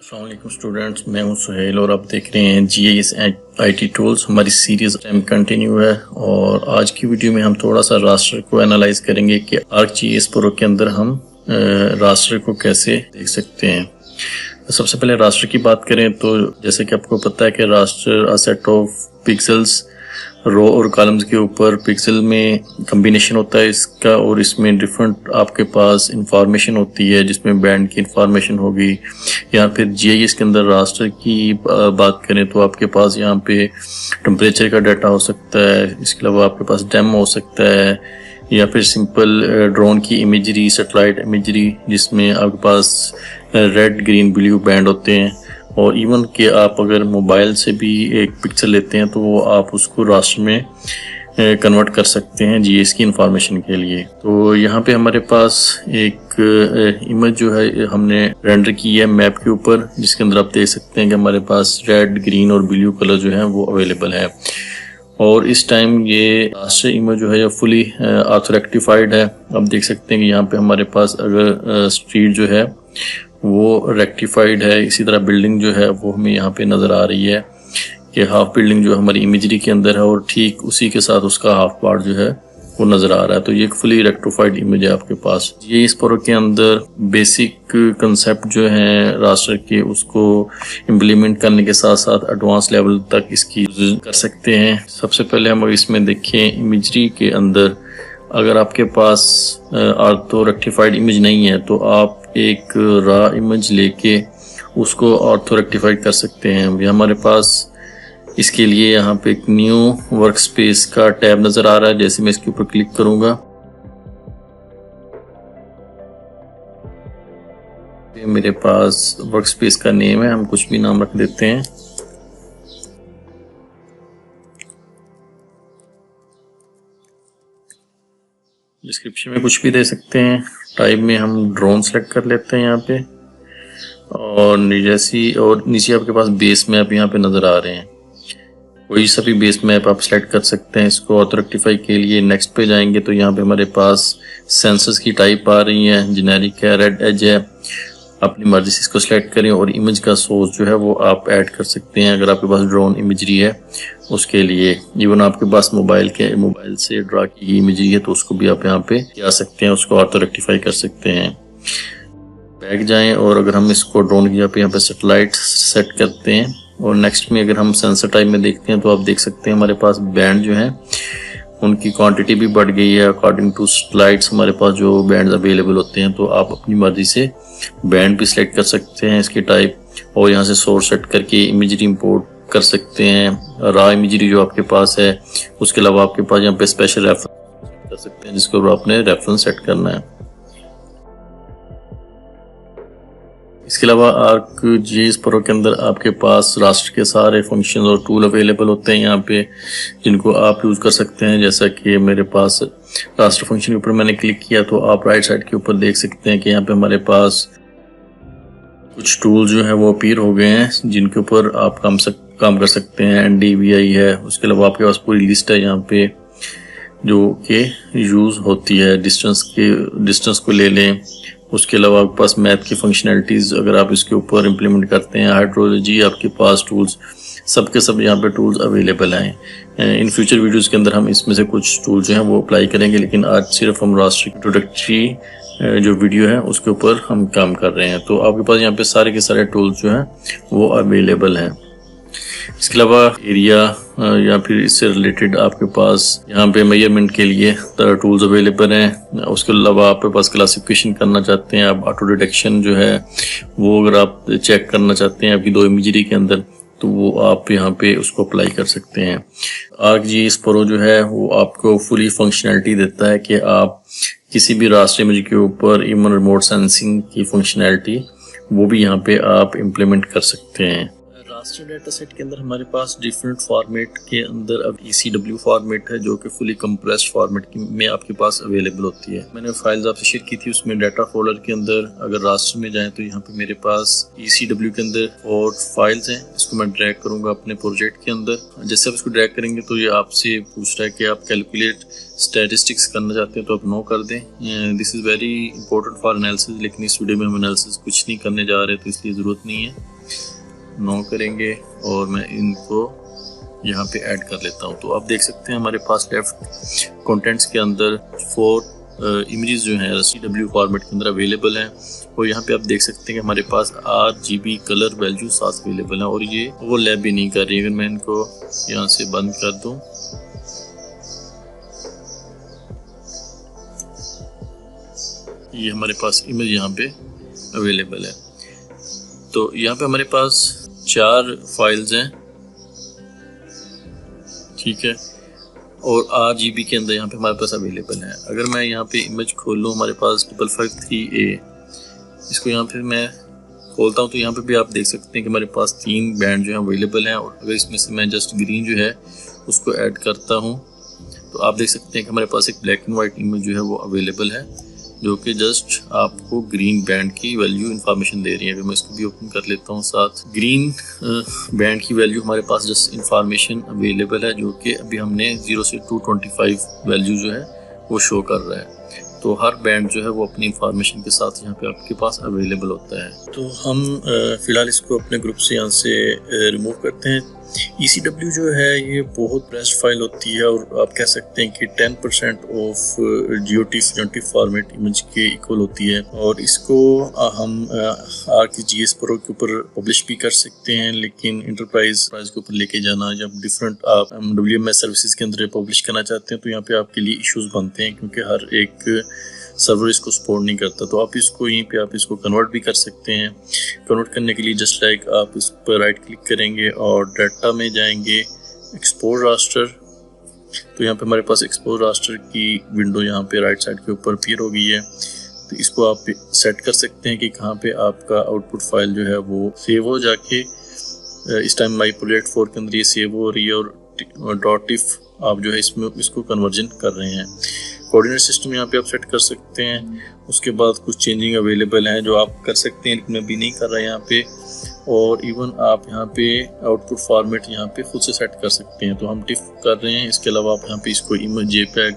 अस्सलाम वालेकुम स्टूडेंट्स, मैं हूं सुहेल और आप देख रहे हैं GIS IT टूल्स। हमारी सीरीज टाइम कंटिन्यू है और आज की वीडियो में हम थोड़ा सा रास्टर को एनालाइज करेंगे कि ArcGIS प्रो के अंदर हम रास्टर को कैसे देख सकते हैं। सबसे पहले रास्टर की बात करें तो जैसे कि आपको पता है कि raster a set of pixels row और कॉलम्स के ऊपर पिक्सल में कम्बिनेशन होता है इसका, और इसमें डिफरेंट आपके पास इंफॉर्मेशन होती है जिसमें बैंड की इंफॉर्मेशन होगी। या फिर GIS के अंदर रास्टर की बात करें तो आपके पास यहाँ पे टेम्परेचर का डाटा हो सकता है, इसके अलावा आपके पास डेम हो सकता है, या फिर सिंपल ड्रोन की इमेजरी, सैटेलाइट इमेजरी जिसमें आपके पास रेड ग्रीन ब्लू बैंड होते हैं। और इवन कि आप अगर मोबाइल से भी एक पिक्चर लेते हैं तो वो आप उसको रास्टर में कन्वर्ट कर सकते हैं GIS की इंफॉर्मेशन के लिए। तो यहाँ पे हमारे पास एक इमेज जो है हमने रेंडर की है मैप के ऊपर, जिसके अंदर आप देख सकते हैं कि हमारे पास रेड ग्रीन और ब्लू कलर जो है वो अवेलेबल है। और इस टाइम ये रास्टर इमेज जो है ये फुली ऑर्थो रेक्टिफाइड है। आप देख सकते हैं कि यहाँ पे हमारे पास अगर स्ट्रीट जो है वो रेक्टिफाइड है, इसी तरह बिल्डिंग जो है वो हमें यहाँ पे नज़र आ रही है कि हाफ बिल्डिंग जो हमारी इमेजरी के अंदर है और ठीक उसी के साथ उसका हाफ पार्ट जो है वो नज़र आ रहा है। तो ये एक फुली रेक्टिफाइड इमेज है आपके पास। ये इस प्रो के अंदर बेसिक कंसेप्ट जो है रास्टर के उसको इम्प्लीमेंट करने के साथ साथ एडवांस लेवल तक इसकी कर सकते हैं। सबसे पहले हम इसमें देखें इमेजरी के अंदर, अगर आपके पास ऑर्थो रेक्टिफाइड इमेज नहीं है तो आप एक रॉ इमेज लेके उसको ऑर्थो रेक्टिफाइड कर सकते हैं। अभी हमारे पास इसके लिए यहाँ पे एक न्यू वर्क स्पेस का टैब नज़र आ रहा है। जैसे मैं इसके ऊपर क्लिक करूँगा मेरे पास वर्क स्पेस का नेम है, हम कुछ भी नाम रख देते हैं। डिस्क्रिप्शन में कुछ भी दे सकते हैं। टाइप में हम ड्रोन सेलेक्ट कर लेते हैं यहाँ पे, और नीचे आपके पास बेस मैप यहाँ पे नज़र आ रहे हैं। कोई सा भी बेस मैप आप सेलेक्ट कर सकते हैं। इसको ऑथो रेक्टिफाई के लिए नेक्स्ट पे जाएंगे तो यहाँ पे हमारे पास सेंसर्स की टाइप आ रही है, जेनेरिक है, रेड एज है। अपनी मर्जी से इसको सिलेक्ट करें और इमेज का सोर्स जो है वो आप ऐड कर सकते हैं अगर आपके पास ड्रोन इमेजरी है उसके लिए। इवन आपके पास मोबाइल से ड्रा की इमेजरी है तो उसको भी आप यहाँ पे जा सकते हैं, उसको ऑथो रेक्टिफाई कर सकते हैं। बैक जाएं और अगर हम इसको ड्रोन की यहाँ पे सैटेलाइट सेट करते हैं और नेक्स्ट में अगर हम सेंसर टाइप में देखते हैं तो आप देख सकते हैं हमारे पास बैंड जो है उनकी क्वांटिटी भी बढ़ गई है अकॉर्डिंग टू सैटेलाइट्स। हमारे पास जो बैंड अवेलेबल होते हैं तो आप अपनी मर्जी से बैंड भी सिलेक्ट कर सकते हैं इसके टाइप, और यहाँ से सोर्स सेट करके इमेजरी इंपोर्ट कर सकते हैं। रॉ इमेजरी जो आपके पास है, उसके अलावा आपके पास यहाँ पे स्पेशल रेफरेंस कर सकते हैं जिसको आपने रेफरेंस सेट करना है। इसके अलावा ArcGIS प्रो के अंदर आपके पास रास्टर के सारे फंक्शन और टूल अवेलेबल होते हैं यहाँ पे, जिनको आप यूज़ कर सकते हैं। जैसा कि मेरे पास रास्टर फंक्शन के ऊपर मैंने क्लिक किया तो आप राइट साइड के ऊपर देख सकते हैं कि यहाँ पे हमारे पास कुछ टूल जो है वो अपीयर हो गए हैं जिनके ऊपर आप काम कर सकते हैं। NDVI है, उसके अलावा आपके पास पूरी लिस्ट है यहाँ पे जो कि यूज़ होती है। डिस्टेंस को ले लें, उसके अलावा आपके पास मैप की फंक्शनैलिटीज़ अगर आप इसके ऊपर इम्प्लीमेंट करते हैं, हाइड्रोलॉजी आपके पास टूल्स सब के सब यहाँ पे टूल्स अवेलेबल हैं। इन फ्यूचर वीडियोस के अंदर हम इसमें से कुछ टूल्स जो हैं वो अप्लाई करेंगे, लेकिन आज सिर्फ हम रास्टर की इंट्रोडक्टरी जो वीडियो है उसके ऊपर हम काम कर रहे हैं। तो आपके पास यहाँ पे सारे के सारे टूल्स जो हैं वो अवेलेबल हैं। इसके अलावा एरिया या फिर इससे रिलेटेड आपके पास यहाँ पे मेजरमेंट के लिए टूल्स अवेलेबल हैं। उसके अलावा आपके पास क्लासिफिकेशन करना चाहते हैं आप, ऑटो डिटेक्शन जो है वो अगर आप चेक करना चाहते हैं आपकी दो इमेजरी के अंदर तो वो आप यहाँ पे उसको अप्लाई कर सकते हैं। ArcGIS प्रो जो है वो आपको फुली फंक्शनैलिटी देता है कि आप किसी भी रास्टर इमेज के ऊपर इवन रिमोट सेंसिंग की फंक्शनैलिटी वो भी यहाँ पे आप इम्प्लीमेंट कर सकते हैं। रास्टर डाटा सेट के अंदर हमारे पास डिफरेंट फॉर्मेट के अंदर अब ECW फॉर्मेट है जो कि फुली कंप्रेस्ड फॉर्मेट में आपके पास अवेलेबल होती है। मैंने फाइल्स आपसे शेयर की थी, उसमें डाटा फोल्डर के अंदर अगर रास्टर में जाएं तो यहाँ पे मेरे पास ECW के अंदर 4 फाइल्स हैं। इसको मैं ड्रैग करूंगा अपने प्रोजेक्ट के अंदर। जैसे आप इसको ड्रैग करेंगे तो ये आपसे पूछ रहा है कि आप कैलकुलेट स्टैटिस्टिक्स करना चाहते हैं तो आप नो कर दें। This is very important for analysis, लेकिन इस वीडियो में हम एनालिसिस कुछ नहीं करने जा रहे तो इसलिए ज़रूरत नहीं है। नो करेंगे और मैं इनको यहाँ पे ऐड कर लेता हूँ। तो आप देख सकते हैं हमारे पास लेफ्ट कंटेंट्स के अंदर 4 इमेजेस जो हैं CW फॉर्मेट के अंदर अवेलेबल हैं और यहाँ पे आप देख सकते हैं कि हमारे पास RGB कलर वैल्यू साथ अवेलेबल हैं और ये ओवरलैप भी नहीं कर रही। अगर मैं इनको यहाँ से बंद कर दूँ, ये हमारे पास इमेज यहाँ पे अवेलेबल है। तो यहाँ पे हमारे पास 4 फाइल्स हैं, ठीक है, और RGB के अंदर यहाँ पे हमारे पास अवेलेबल है। अगर मैं यहाँ पे इमेज खोल लूँ, हमारे पास 553A, इसको यहाँ पे मैं खोलता हूँ तो यहाँ पे भी आप देख सकते हैं कि हमारे पास 3 बैंड जो है अवेलेबल हैं और अगर इसमें से मैं जस्ट ग्रीन जो है उसको ऐड करता हूँ तो आप देख सकते हैं कि हमारे पास एक ब्लैक एंड वाइट इमेज जो है वो अवेलेबल है जो कि जस्ट आपको ग्रीन बैंड की वैल्यू इंफॉर्मेशन दे रही है। अगर मैं इसको भी ओपन कर लेता हूँ, साथ ग्रीन बैंड की वैल्यू हमारे पास जस्ट इंफॉर्मेशन अवेलेबल है जो कि अभी हमने 0 से 225 वैल्यू जो है वो शो कर रहा है। तो हर बैंड जो है वो अपनी इंफॉर्मेशन के साथ यहाँ पे आपके पास अवेलेबल होता है। तो हम फिलहाल इसको अपने ग्रुप से यहाँ से रिमूव करते हैं। ECW जो है ये बहुत बेस्ट फाइल होती है और आप कह सकते हैं कि 10% ऑफ GOT फॉर्मेट इमेज के इक्वल होती है और इसको हम ArcGIS Pro के ऊपर पब्लिश भी कर सकते हैं, लेकिन इंटरप्राइज के ऊपर लेके जाना जब डिफरेंट आप WMS सर्विसेज के अंदर पब्लिश करना चाहते हैं तो यहाँ पे आपके लिए इश्यूज बनते हैं क्योंकि हर एक सर्वर इसको सपोर्ट नहीं करता। तो आप इसको यहीं पे आप इसको कन्वर्ट भी कर सकते हैं। कन्वर्ट करने के लिए जस्ट लाइक आप इस पर राइट क्लिक करेंगे और डाटा में जाएंगे, एक्सपोर्ट रास्टर। तो यहाँ पे हमारे पास एक्सपोर्ट रास्टर की विंडो यहाँ पे राइट साइड के ऊपर अपीयर हो गई है। तो इसको आप सेट कर सकते हैं कि कहाँ पे आपका आउटपुट फाइल जो है वो सेव हो जाके। इस टाइम माई प्रोजेक्ट 4 के अंदर ये सेव हो रही है और .if आप जो है इसमें इसको कन्वर्जन कर रहे हैं। कोऑर्डिनेट सिस्टम यहाँ पे आप सेट कर सकते हैं। उसके बाद कुछ चेंजिंग अवेलेबल हैं जो आप कर सकते हैं, लेकिन मैं भी नहीं कर रहा यहाँ पे। और इवन आप यहाँ पे आउटपुट फॉर्मेट यहाँ पे खुद से सेट कर सकते हैं। तो हम टिफ कर रहे हैं। इसके अलावा आप यहाँ पे इसको इमेज JPEG,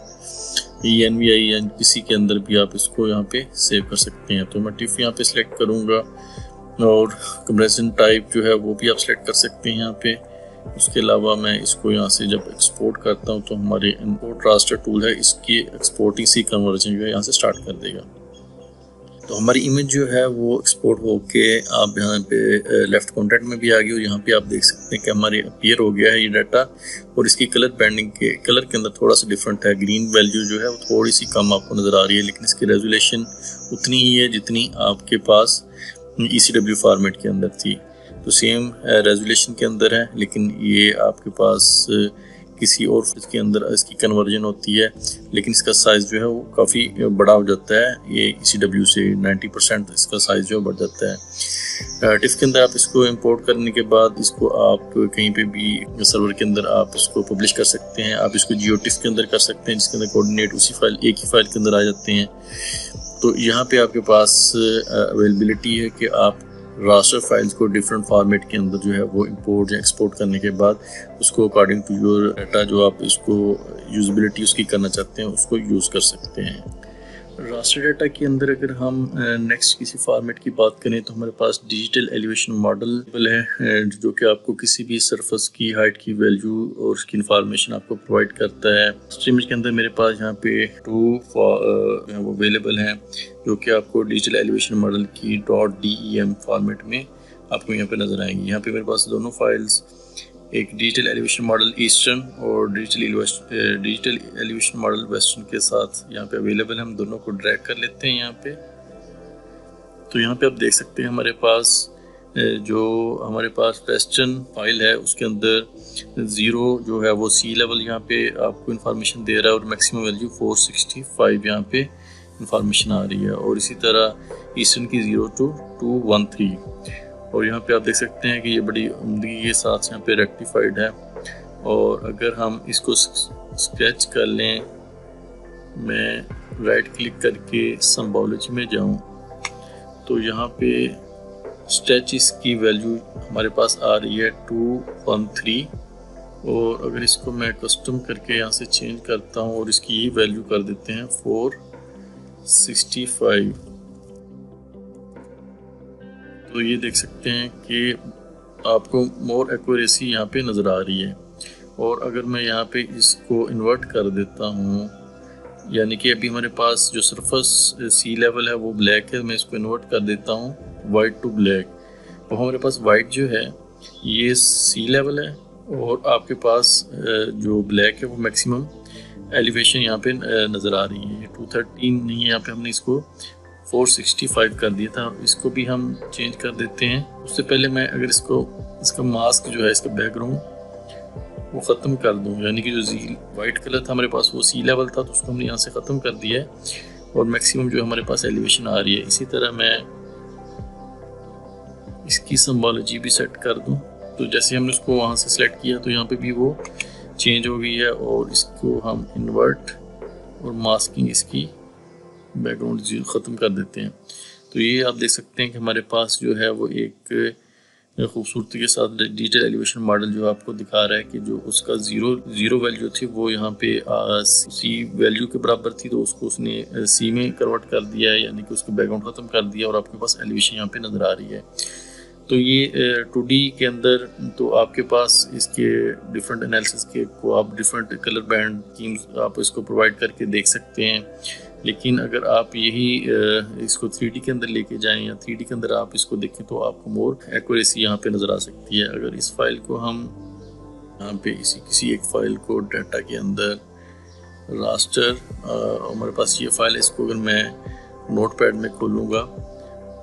ENVI या किसी के अंदर भी आप इसको यहाँ पे सेव कर सकते हैं। तो मैं टिफ यहाँ पे सिलेक्ट करूँगा और कंप्रेशन टाइप जो है वो भी आप सिलेक्ट कर सकते हैं यहाँ पे। उसके अलावा मैं इसको यहाँ से जब एक्सपोर्ट करता हूँ तो हमारे इंपोर्ट रास्टर टूल है, इसकी एक्सपोर्टिंग सी कन्वर्जन जो है यहाँ से स्टार्ट कर देगा। तो हमारी इमेज जो है वो एक्सपोर्ट होके आप यहाँ पे लेफ्ट कॉन्टेंट में भी आ गई और यहाँ पे आप देख सकते हैं कि हमारे अपीयर हो गया है ये डाटा। और इसकी कलर बैंडिंग के कलर के अंदर थोड़ा सा डिफरेंट है। ग्रीन वैल्यू जो है वो थोड़ी सी कम आपको नज़र आ रही है, लेकिन इसकी रेजोल्यूशन उतनी ही है जितनी आपके पास ECW फॉर्मेट के अंदर थी। तो सेम रेजोल्यूशन के अंदर है, लेकिन ये आपके पास किसी और के अंदर इसकी कन्वर्जन होती है, लेकिन इसका साइज़ जो है वो काफ़ी बड़ा हो जाता है। ये ECW से 90% इसका साइज़ जो है बढ़ जाता है। टिफ के अंदर आप इसको इंपोर्ट करने के बाद इसको आप कहीं पे भी सर्वर के अंदर आप इसको पब्लिश कर सकते हैं। आप इसको GeoTIFF के अंदर कर सकते हैं जिसके अंदर कोऑर्डिनेट उसी फाइल एक ही फाइल के अंदर आ जाते हैं। तो यहाँ पे आपके पास अवेलेबिलिटी है कि आप रास्टर फाइल्स को डिफरेंट फॉर्मेट के अंदर जो है वो इंपोर्ट या एक्सपोर्ट करने के बाद उसको अकॉर्डिंग टू योर डाटा जो आप इसको यूजेबिलिटी उसकी करना चाहते हैं उसको यूज़ कर सकते हैं। रास्टर डाटा के अंदर अगर हम नेक्स्ट किसी फॉर्मेट की बात करें तो हमारे पास डिजिटल एलिवेशन मॉडल है जो कि आपको किसी भी सरफेस की हाइट की वैल्यू और उसकी इंफॉर्मेशन आपको प्रोवाइड करता है। इमेज के अंदर मेरे पास यहाँ पे 2 वो अवेलेबल हैं जो कि आपको डिजिटल एलिवेशन मॉडल की .dem फॉर्मेट में आपको यहाँ पे नज़र आएंगी। यहाँ पे मेरे पास दोनों फाइल्स, एक डिजिटल एलिवेशन मॉडल ईस्टर्न और डिजिटल एलिवेशन मॉडल वेस्टर्न के साथ यहाँ पे अवेलेबल है। हम दोनों को ड्रैग कर लेते हैं यहाँ पे। तो यहाँ पे आप देख सकते हैं हमारे पास जो हमारे पास वेस्टर्न फाइल है उसके अंदर 0 जो है वो सी लेवल यहाँ पे आपको इन्फॉर्मेशन दे रहा है और मैक्सिमम वैल्यू 465 यहाँ पे इंफॉर्मेशन आ रही है। और इसी तरह ईस्टर्न की 0 to 213 और यहाँ पे आप देख सकते हैं कि ये बड़ी उम्दगी के साथ यहाँ पे रेक्टिफाइड है। और अगर हम इसको स्केच कर लें, मैं राइट क्लिक करके सिंबोलॉजी में जाऊँ तो यहाँ पे स्ट्रेचेस की वैल्यू हमारे पास आ रही है 213 और अगर इसको मैं कस्टम करके यहाँ से चेंज करता हूँ और इसकी ये वैल्यू कर देते हैं 465। तो ये देख सकते हैं कि आपको मोर एक्यूरेसी यहाँ पे नज़र आ रही है। और अगर मैं यहाँ पे इसको इन्वर्ट कर देता हूँ, यानी कि अभी हमारे पास जो सरफेस सी लेवल है वो ब्लैक है, मैं इसको इन्वर्ट कर देता हूँ वाइट टू ब्लैक, तो हमारे पास वाइट जो है ये सी लेवल है और आपके पास जो ब्लैक है वो मैक्सिमम एलिवेशन यहाँ पे नज़र आ रही है। 213 नहीं है, यहाँ पे हमने इसको 465 कर दिया था। इसको भी हम चेंज कर देते हैं। उससे पहले मैं अगर इसका मास्क जो है, इसका बैकग्राउंड वो ख़त्म कर दूं, यानी कि जो वाइट कलर था हमारे पास वो सी लेवल था, तो उसको हमने यहाँ से ख़त्म कर दिया है और मैक्सिमम जो हमारे पास एलिवेशन आ रही है। इसी तरह मैं इसकी सिंबोलॉजी भी सेट कर दूं, तो जैसे हमने उसको वहाँ से सिलेक्ट किया तो यहाँ पे भी वो चेंज हो गई है। और इसको हम इन्वर्ट और मास्किंग इसकी बैकग्राउंड ख़त्म कर देते हैं। तो ये आप देख सकते हैं कि हमारे पास जो है वो एक खूबसूरती के साथ डिजिटल एलिवेशन मॉडल जो आपको दिखा रहा है कि जो उसका ज़ीरो वैल्यू थी वो यहाँ पे सी वैल्यू के बराबर थी, तो उसको उसने सी में कन्वर्ट कर दिया है, यानी कि उसका बैकग्राउंड ख़त्म कर दिया और आपके पास एलिवेशन यहाँ पे नज़र आ रही है। तो ये 2D के अंदर तो आपके पास इसके डिफरेंट एनालिसिस के को आप डिफरेंट कलर बैंड स्कीम्स आप इसको प्रोवाइड करके देख सकते हैं। लेकिन अगर आप यही इसको 3D के अंदर लेके जाएं या 3D के अंदर आप इसको देखें तो आपको मोर एक्यूरेसी यहाँ पे नज़र आ सकती है। अगर इस फाइल को हम यहाँ पे किसी एक फाइल को डाटा के अंदर रास्टर, हमारे पास ये फाइल है, इसको अगर मैं नोटपैड में खोलूँगा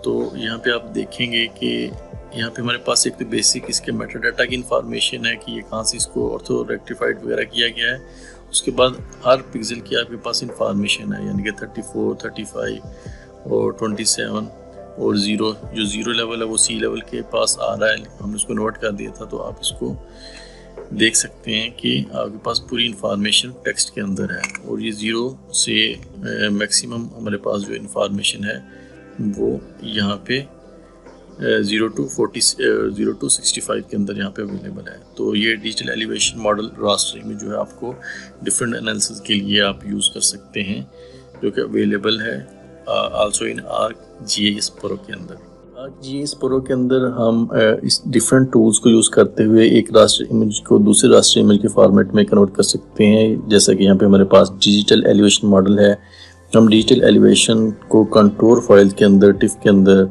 तो यहाँ पे आप देखेंगे कि यहाँ पे हमारे पास एक तो बेसिक इसके मेटाडाटा की इंफॉर्मेशन है कि ये कहाँ से इसको ऑर्थो रेक्टिफाइड वगैरह किया गया है। उसके बाद हर पिक्सल की आपके पास इंफॉर्मेशन है, यानी कि 34, 35 और 27 और 0, जो 0 लेवल है वो सी लेवल के पास आ रहा है, हमने उसको नोट कर दिया था। तो आप इसको देख सकते हैं कि आपके पास पूरी इंफॉर्मेशन टेक्स्ट के अंदर है। और ये 0 से मैक्सिमम हमारे पास जो इंफॉर्मेशन है वो यहाँ पे 0 to 65 के अंदर यहाँ पे अवेलेबल है। तो ये डिजिटल एलिवेशन मॉडल रास्टरिंग में जो है आपको डिफरेंट एनालिसिस के लिए आप यूज़ कर सकते हैं, जो कि अवेलेबल है आल्सो इन ArcGIS Pro के अंदर। ArcGIS Pro के अंदर हम इस डिफरेंट टूल्स को यूज़ करते हुए एक रास्टर इमेज को दूसरे रास्टर इमेज के फॉर्मेट में कन्वर्ट कर सकते हैं। जैसा कि यहाँ पे हमारे पास डिजिटल एलिवेशन मॉडल है, हम डिजिटल एलिवेशन को कंटूर फाइल के अंदर टिफ के अंदर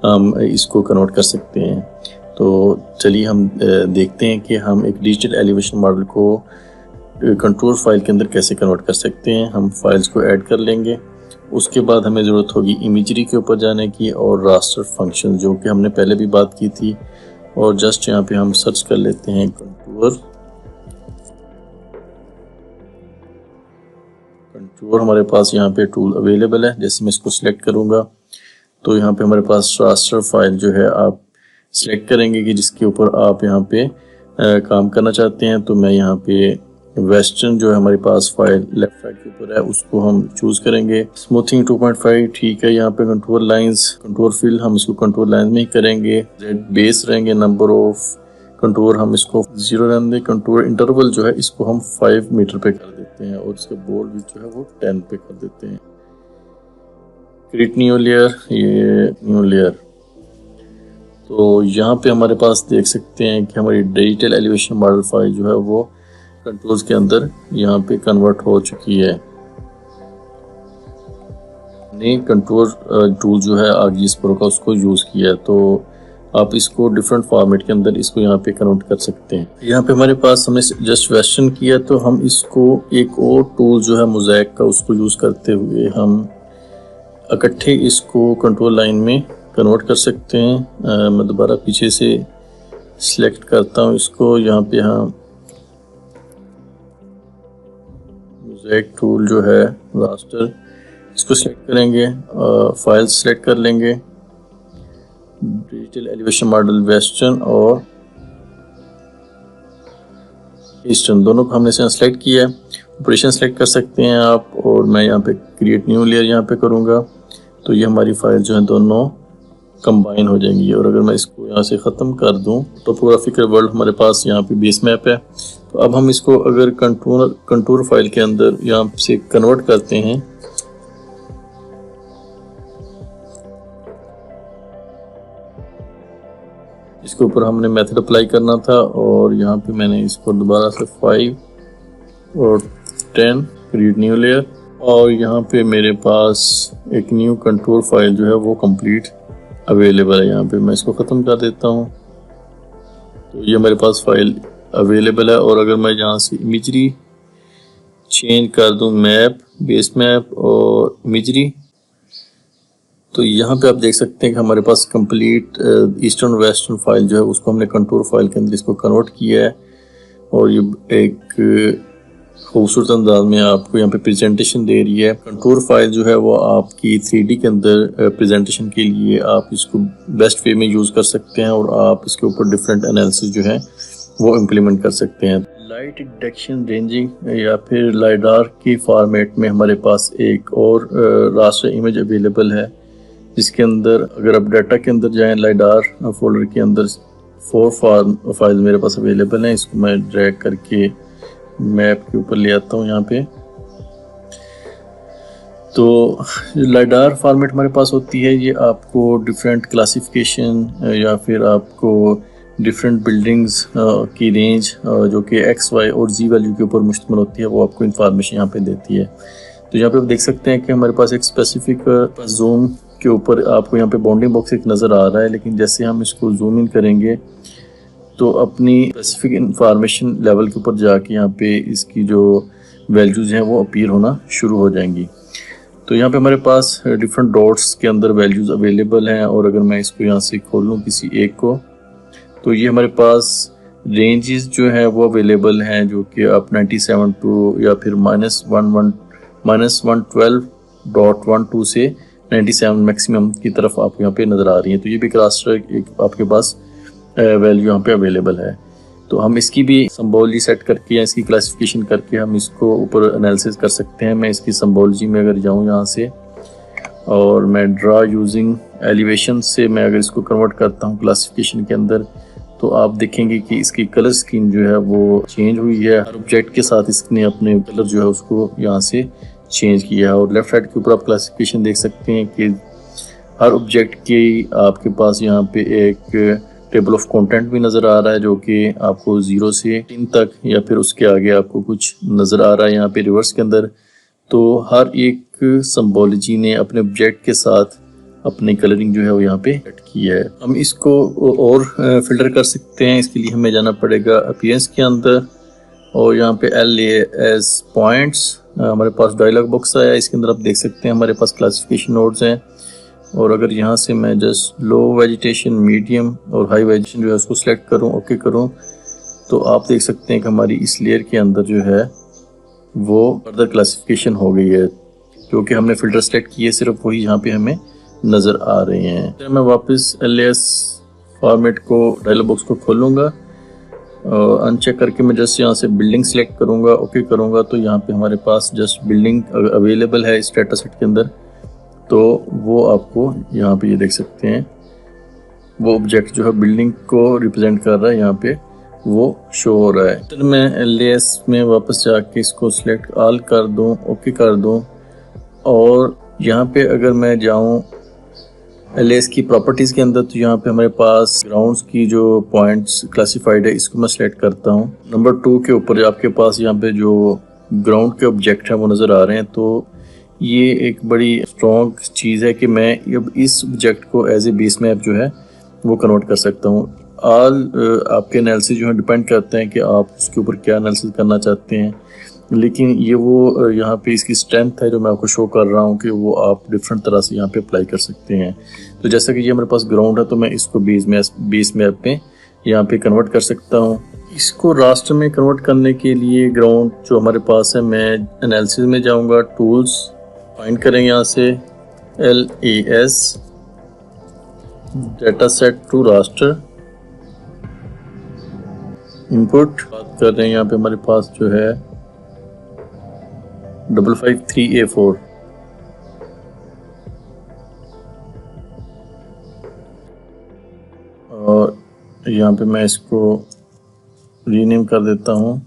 हम इसको कन्वर्ट कर सकते हैं। तो चलिए हम देखते हैं कि हम एक डिजिटल एलिवेशन मॉडल को कंटूर फाइल के अंदर कैसे कन्वर्ट कर सकते हैं। हम फाइल्स को ऐड कर लेंगे, उसके बाद हमें ज़रूरत होगी इमेजरी के ऊपर जाने की और रास्टर फंक्शन, जो कि हमने पहले भी बात की थी। और जस्ट यहाँ पे हम सर्च कर लेते हैं कंटूर हमारे पास यहाँ पे टूल अवेलेबल है। जैसे मैं इसको सिलेक्ट करूँगा तो यहाँ पे हमारे पास रास्टर फाइल जो है आप सिलेक्ट करेंगे कि जिसके ऊपर आप यहाँ पे काम करना चाहते हैं। तो मैं यहाँ पे वेस्टर्न जो है हमारे पास फाइल लेफ्ट साइड के ऊपर है उसको हम चूज करेंगे। स्मूथिंग 2.5 ठीक है। यहाँ पे कंट्रोर लाइंस, कंट्रोर फिल हम इसको कंट्रोर लाइंस में ही करेंगे। बेस रहेंगे, नंबर ऑफ कंट्रोर हम इसको 0 रहने दें। कंट्रोर इंटरवल जो है इसको हम 5 मीटर पे कर देते हैं और इसका बोल्ड भी जो है वो 10 पे कर देते हैं। क्रिएट न्यू लेयर, ये न्यू लेयर। तो यहाँ पे हमारे पास देख सकते हैं कि हमारी डिजिटल एलिवेशन मॉडल फाइल जो है वो कंट्रोल्स के अंदर यहाँ पे कन्वर्ट हो चुकी है। नए कंट्रोल टूल जो है ArcGIS Pro का उसको यूज़ किया है, तो आप इसको डिफरेंट फॉर्मेट के अंदर इसको यहाँ पे कन्वर्ट कर सकते हैं। यहाँ पे हमारे पास हमने जस्ट वेस्टर्न किया, तो हम इसको एक और टूल जो है मोज़ैक का उसको यूज़ करते हुए हम इकट्ठे इसको कंट्रोल लाइन में कन्वर्ट कर सकते हैं। मैं दोबारा पीछे से सिलेक्ट करता हूँ इसको। यहाँ पे हम मोज़ैक टूल जो है रास्टर, इसको सिलेक्ट करेंगे, फाइल सिलेक्ट कर लेंगे, डिजिटल एलिवेशन मॉडल वेस्टर्न और ईस्टर्न दोनों को हमने सेलेक्ट किया है। ऑपरेशन सेलेक्ट कर सकते हैं आप, और मैं यहाँ पे क्रिएट न्यू लेयर यहाँ पे करूँगा तो ये हमारी फाइल जो है दोनों कंबाइन हो जाएंगी। और अगर मैं इसको यहाँ से ख़त्म कर दूँ, टोपोग्राफिकल वर्ल्ड हमारे पास यहाँ पे बेस मैप है। तो अब हम इसको अगर कंटूर फाइल के अंदर यहाँ से कन्वर्ट करते हैं, इसके ऊपर हमने मेथड अप्लाई करना था और यहाँ पे मैंने इसको दोबारा से 5 और 10 क्रिएट न्यू लेयर, और यहाँ पे मेरे पास एक न्यू कंट्रोल फाइल जो है वो कंप्लीट अवेलेबल है। यहाँ पे मैं इसको ख़त्म कर देता हूँ, तो ये मेरे पास फाइल अवेलेबल है। और अगर मैं यहाँ से इमेजरी चेंज कर दूँ मैप, बेस मैप और इमेजरी, तो यहाँ पे आप देख सकते हैं कि हमारे पास कंप्लीट ईस्टर्न वेस्टर्न फाइल जो है उसको हमने कंट्रोल फाइल के अंदर इसको कन्वर्ट किया है। और ये एक खूबसूरत अंदाज में आपको यहाँ पे प्रेजेंटेशन दे रही है। कंट्रोल फाइल जो है वो आपकी 3D के अंदर प्रेजेंटेशन के लिए आप इसको बेस्ट वे में यूज़ कर सकते हैं और आप इसके ऊपर डिफरेंट एनालिसिस जो है वो इम्प्लीमेंट कर सकते हैं। लाइट डिटेक्शन रेंजिंग या फिर लाइडार की फॉर्मेट में हमारे पास एक और रास्टर इमेज अवेलेबल है, जिसके अंदर अगर आप डाटा के अंदर जाएं, लाइडार फोल्डर के अंदर 4 फाइल मेरे पास अवेलेबल हैं। इसको मैं ड्रैग करके मैप के ऊपर ले आता हूँ यहाँ पे। तो लाइडार फॉर्मेट हमारे पास होती है, ये आपको डिफरेंट क्लासिफिकेशन या फिर आपको डिफरेंट बिल्डिंग्स की रेंज जो कि एक्स वाई और जी वैल्यू के ऊपर मुश्तमिल होती है, वो आपको इंफॉर्मेशन यहाँ पे देती है। तो यहाँ पे आप देख सकते हैं कि हमारे पास एक स्पेसिफिक जूम के ऊपर आपको यहाँ पे बाउंडिंग बॉक्स एक नज़र आ रहा है, लेकिन जैसे हम इसको जूम इन करेंगे तो अपनी स्पेसिफिक इंफॉर्मेशन लेवल के ऊपर जाके यहाँ पे इसकी जो वैल्यूज़ हैं वो अपीयर होना शुरू हो जाएंगी। तो यहाँ पे हमारे पास डिफरेंट डॉट्स के अंदर वैल्यूज़ अवेलेबल हैं, और अगर मैं इसको यहाँ से खोल लूँ किसी एक को, तो ये हमारे पास रेंजेस जो है वो अवेलेबल हैं, जो कि आप 97 टू या फिर -112.12 से 97 मैक्सिमम की तरफ आपको यहाँ पे नज़र आ रही है। तो ये भी रास्टर एक आपके पास वैल्यू यहाँ पे अवेलेबल है। तो हम इसकी भी सिंबोलॉजी सेट करके या इसकी क्लासिफिकेशन करके हम इसको ऊपर एनालिसिस कर सकते हैं। मैं इसकी सिंबोलॉजी में अगर जाऊँ यहाँ से और मैं ड्रा यूजिंग एलिवेशन से मैं अगर इसको कन्वर्ट करता हूँ क्लासिफिकेशन के अंदर, तो आप देखेंगे कि इसकी कलर स्कीम जो है वो चेंज हुई है। हर ऑब्जेक्ट के साथ इसने अपने कलर जो है उसको यहाँ से चेंज किया है। और लेफ्ट साइड के ऊपर आप क्लासिफिकेशन देख सकते हैं कि हर ऑब्जेक्ट की आपके पास यहाँ पे एक टेबल ऑफ कंटेंट भी नज़र आ रहा है, जो कि आपको 0 से 3 तक या फिर उसके आगे आपको कुछ नज़र आ रहा है यहाँ पे रिवर्स के अंदर। तो हर एक सिंबोलॉजी ने अपने ऑब्जेक्ट के साथ अपनी कलरिंग जो है वो यहाँ पे ऐड की है। हम इसको और फिल्टर कर सकते हैं। इसके लिए हमें जाना पड़ेगा अपीयरेंस के अंदर, और यहाँ पे LAS पॉइंट्स हमारे पास डायलॉग बॉक्स आया है। इसके अंदर आप देख सकते हैं हमारे पास क्लासिफिकेशन नोड्स हैं, और अगर यहाँ से मैं जस्ट लो वेजिटेशन, मीडियम और हाई वेजिटेशन जो है उसको सिलेक्ट करूँ, ओके करूँ, तो आप देख सकते हैं कि हमारी इस लेयर के अंदर जो है वो फर्दर क्लासिफिकेशन हो गई है, क्योंकि हमने फिल्टर सेलेक्ट किए, सिर्फ वही यहाँ पे हमें नज़र आ रहे हैं। तो मैं वापस LAS फॉर्मेट को डायलॉग बॉक्स को खोलूँगा, अनचेक करके मैं जस्ट यहाँ से बिल्डिंग सेलेक्ट करूँगा, ओके करूँगा, तो यहाँ पे हमारे पास जस्ट बिल्डिंग अवेलेबल है इस डाटा सेट के अंदर। तो वो आपको यहाँ पे ये देख सकते हैं वो ऑब्जेक्ट जो है बिल्डिंग को रिप्रेजेंट कर रहा है, यहाँ पे वो शो हो रहा है। तो मैं LAS में वापस जाके इसको सिलेक्ट ऑल कर दूँ, ओके कर दूँ, और यहाँ पे अगर मैं जाऊँ LAS की प्रॉपर्टीज़ के अंदर, तो यहाँ पे हमारे पास ग्राउंड्स की जो पॉइंट्स क्लासिफाइड है इसको मैं सिलेक्ट करता हूँ। नंबर 2 के ऊपर आपके पास यहाँ पे जो ग्राउंड के ऑब्जेक्ट हैं वो नज़र आ रहे हैं। तो ये एक बड़ी स्ट्रॉन्ग चीज़ है कि मैं अब इस ऑब्जेक्ट को एज ए बेस मैप जो है वो कन्वर्ट कर सकता हूँ। ऑल आपके एनालिसिस जो है डिपेंड करते हैं कि आप उसके ऊपर क्या एनालिसिस करना चाहते हैं, लेकिन ये वो यहाँ पे इसकी स्ट्रेंथ है जो मैं आपको शो कर रहा हूँ कि वो आप डिफरेंट तरह से यहाँ पे अप्लाई कर सकते हैं। तो जैसा कि ये मेरे पास ग्राउंड है, तो मैं इसको बेस मैप पे यहाँ पे कन्वर्ट कर सकता हूँ। इसको रास्टर में कन्वर्ट करने के लिए ग्राउंड जो हमारे पास है, मैं एनालिसिस में जाऊँगा, टूल्स फाइंड करेंगे यहाँ से LAS data set to raster, input बात कर रहे हैं। यहाँ पे हमारे पास जो है 553A4, और यहाँ पे मैं इसको रीनेम कर देता हूँ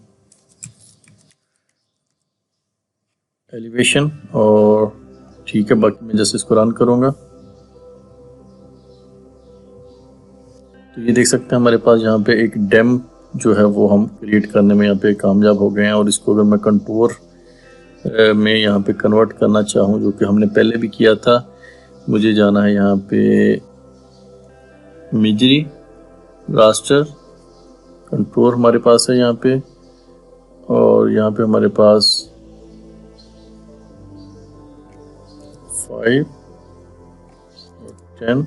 एलिवेशन, और ठीक है, बाकी मैं जैसे इसको रन करूँगा तो ये देख सकते हैं हमारे पास यहाँ पे एक डैम जो है वो हम क्रिएट करने में यहाँ पे कामयाब हो गए हैं। और इसको अगर मैं कंटूर में यहाँ पे कन्वर्ट करना चाहूँ, जो कि हमने पहले भी किया था, मुझे जाना है यहाँ पे मिजरी रास्टर कंटूर हमारे पास है यहाँ पे, और यहाँ पे हमारे पास 5 और 10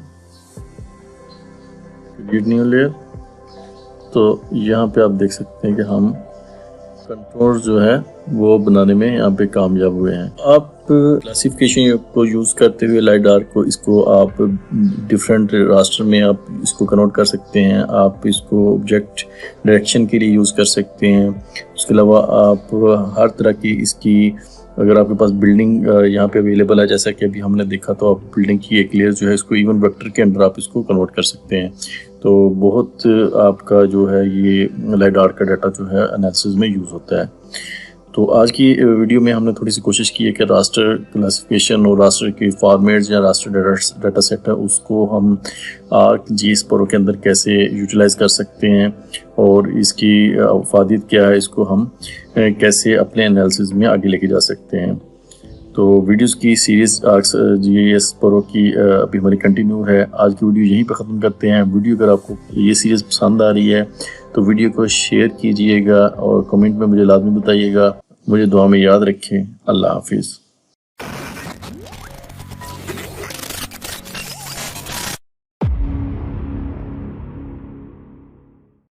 क्रिएट न्यू लेयर। तो यहाँ पे आप देख सकते हैं कि हम कंटूर जो है वो बनाने में यहाँ पे कामयाब हुए हैं। आप क्लासिफिकेशन को यूज़ करते हुए लाइडार को, इसको आप डिफरेंट रास्टर में आप इसको कन्वर्ट कर सकते हैं। आप इसको ऑब्जेक्ट डायरेक्शन के लिए यूज़ कर सकते हैं। उसके अलावा आप हर तरह की इसकी, अगर आपके पास बिल्डिंग यहाँ पे अवेलेबल है, जैसा कि अभी हमने देखा, तो आप बिल्डिंग की एक लेयर जो है इसको इवन वेक्टर के अंदर आप इसको कन्वर्ट कर सकते हैं। तो बहुत आपका जो है ये लाइडार का डाटा जो है एनालिसिस में यूज़ होता है। तो आज की वीडियो में हमने थोड़ी सी कोशिश की है कि रास्टर क्लासिफिकेशन और रास्टर के फॉर्मेट्स या रास्टर डाटा सेट है उसको हम ArcGIS Pro के अंदर कैसे यूटिलाइज कर सकते हैं, और इसकी अफादियत क्या है, इसको हम कैसे अपने एनालिसिस में आगे लेके जा सकते हैं। तो वीडियोस की सीरीज़ ArcGIS Pro की अभी हमारी कंटिन्यू है। आज की वीडियो यहीं पर ख़त्म करते हैं। वीडियो अगर आपको ये सीरीज़ पसंद आ रही है तो वीडियो को शेयर कीजिएगा और कमेंट में मुझे लाजमी बताइएगा। मुझे दुआ में याद रखें। अल्लाह हाफिज़।